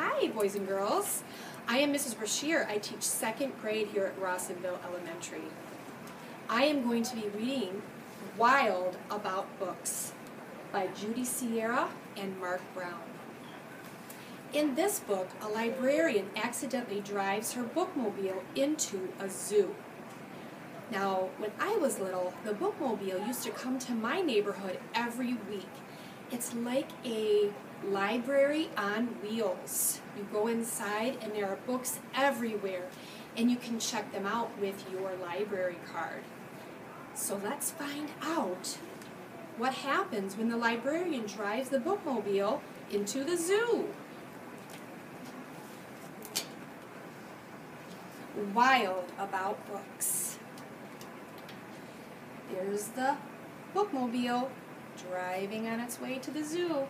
Hi, boys and girls. I am Mrs. Brashear. I teach second grade here at Rawsonville Elementary. I am going to be reading Wild About Books by Judy and Mark Brown. In this book, a librarian accidentally drives her bookmobile into a zoo. Now, when I was little, the bookmobile used to come to my neighborhood every week. It's like a library on wheels. You go inside and there are books everywhere, and you can check them out with your library card. So let's find out what happens when the librarian drives the bookmobile into the zoo. Wild About Books. There's the bookmobile driving on its way to the zoo.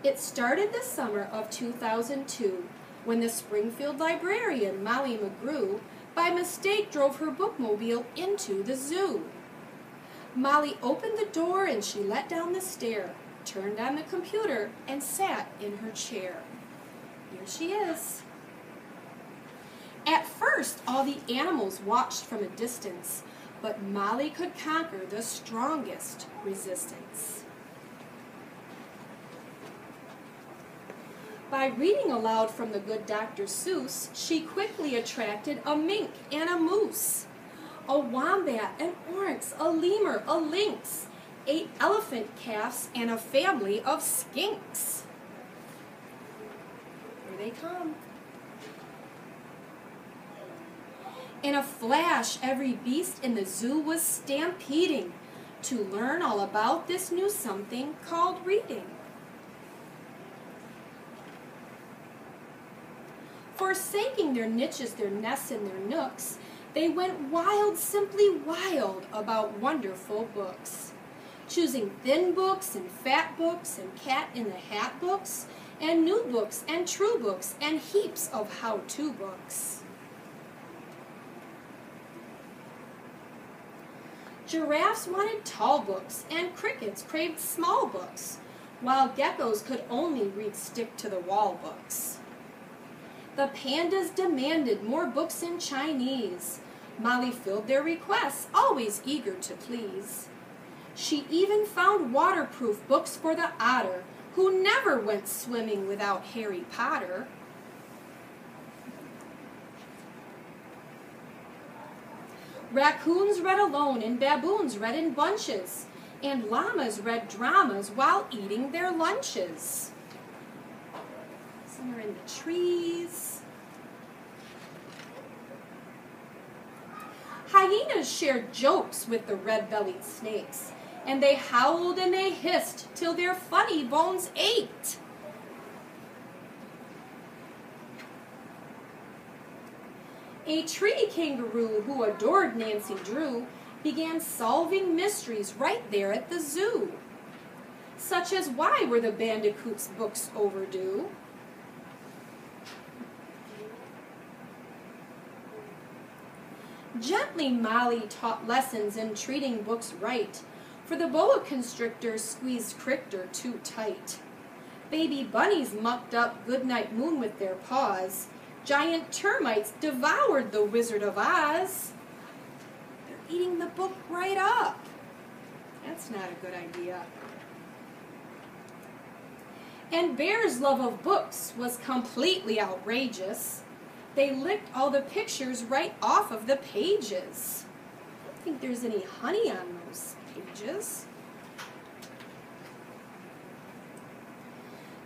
It started the summer of 2002 when the Springfield librarian, Molly McGrew, by mistake drove her bookmobile into the zoo. Molly opened the door and she let down the stair, turned on the computer, and sat in her chair. Here she is. At first, all the animals watched from a distance, but Molly could conquer the strongest resistance. By reading aloud from the good Dr. Seuss, she quickly attracted a mink and a moose, a wombat, an oryx, a lemur, a lynx, 8 elephant calves, and a family of skinks. Here they come. In a flash, every beast in the zoo was stampeding to learn all about this new something called reading. Forsaking their niches, their nests, and their nooks, they went wild, simply wild about wonderful books, choosing thin books and fat books and cat-in-the-hat books and new books and true books and heaps of how-to books. Giraffes wanted tall books, and crickets craved small books, while geckos could only read stick-to-the-wall books. The pandas demanded more books in Chinese. Molly filled their requests, always eager to please. She even found waterproof books for the otter, who never went swimming without Harry Potter. Raccoons read alone and baboons read in bunches, and llamas read dramas while eating their lunches. Some are in the trees. Hyenas shared jokes with the red-bellied snakes, and they howled and they hissed till their funny bones ached. A tree kangaroo who adored Nancy Drew began solving mysteries right there at the zoo, such as why were the bandicoots' books overdue? Gently Molly taught lessons in treating books right, for the boa constrictor squeezed Crichter too tight. Baby bunnies mucked up Goodnight Moon with their paws. Giant termites devoured the Wizard of Oz. They're eating the book right up. That's not a good idea. And Bear's love of books was completely outrageous. They licked all the pictures right off of the pages. I don't think there's any honey on those pages.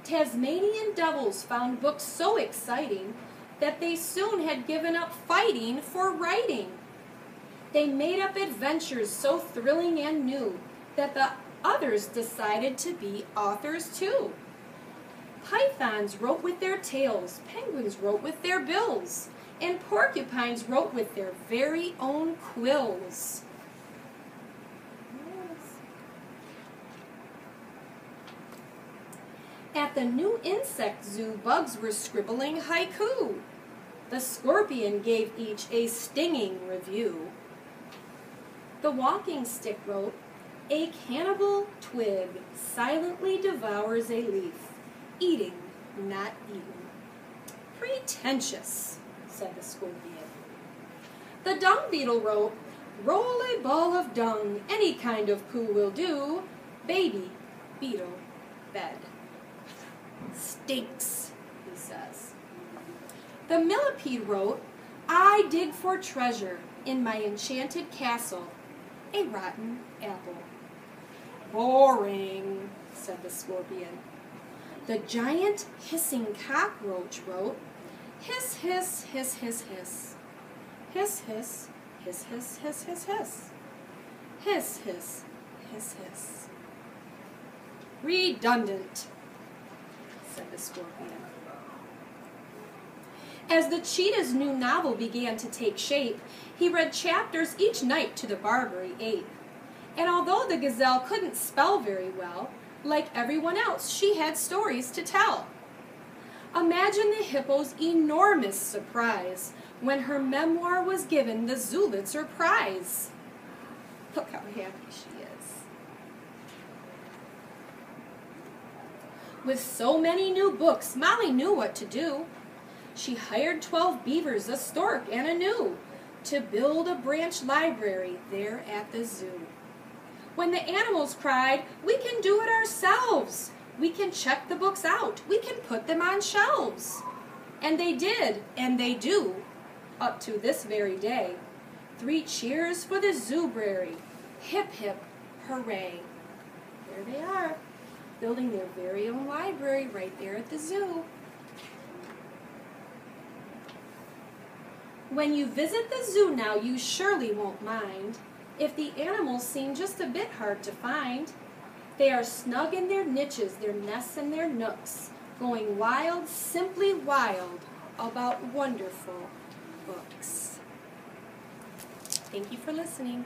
Tasmanian devils found books so exciting that they soon had given up fighting for writing. They made up adventures so thrilling and new that the others decided to be authors too. Pythons wrote with their tails, penguins wrote with their bills, and porcupines wrote with their very own quills. At the new insect zoo, bugs were scribbling haiku. The scorpion gave each a stinging review. The walking stick wrote, "A cannibal twig silently devours a leaf, eating, not eating. Pretentious, said the scorpion. The dung beetle wrote, roll a ball of dung, any kind of poo will do. Baby beetle bed. Stinks, he says. The millipede wrote, I dig for treasure in my enchanted castle, a rotten apple. Boring, said the scorpion. The giant hissing cockroach wrote, hiss, hiss, hiss, hiss, hiss. Hiss, hiss, hiss, hiss, hiss, hiss, hiss. Hiss, hiss, hiss, hiss. Redundant, said the scorpion. As the cheetah's new novel began to take shape, he read chapters each night to the Barbary ape. And although the gazelle couldn't spell very well, like everyone else, she had stories to tell. Imagine the hippo's enormous surprise when her memoir was given the Zulitzer Prize. Look how happy she is. With so many new books, Molly knew what to do. She hired 12 beavers, a stork, and a gnu to build a branch library there at the zoo. When the animals cried, we can do it ourselves. We can check the books out. We can put them on shelves. And they did, and they do, up to this very day. 3 cheers for the zoobrary. Hip, hip, hooray. There they are, building their very own library right there at the zoo. When you visit the zoo now, you surely won't mind if the animals seem just a bit hard to find. They are snug in their niches, their nests and their nooks, going wild, simply wild, about wonderful books. Thank you for listening.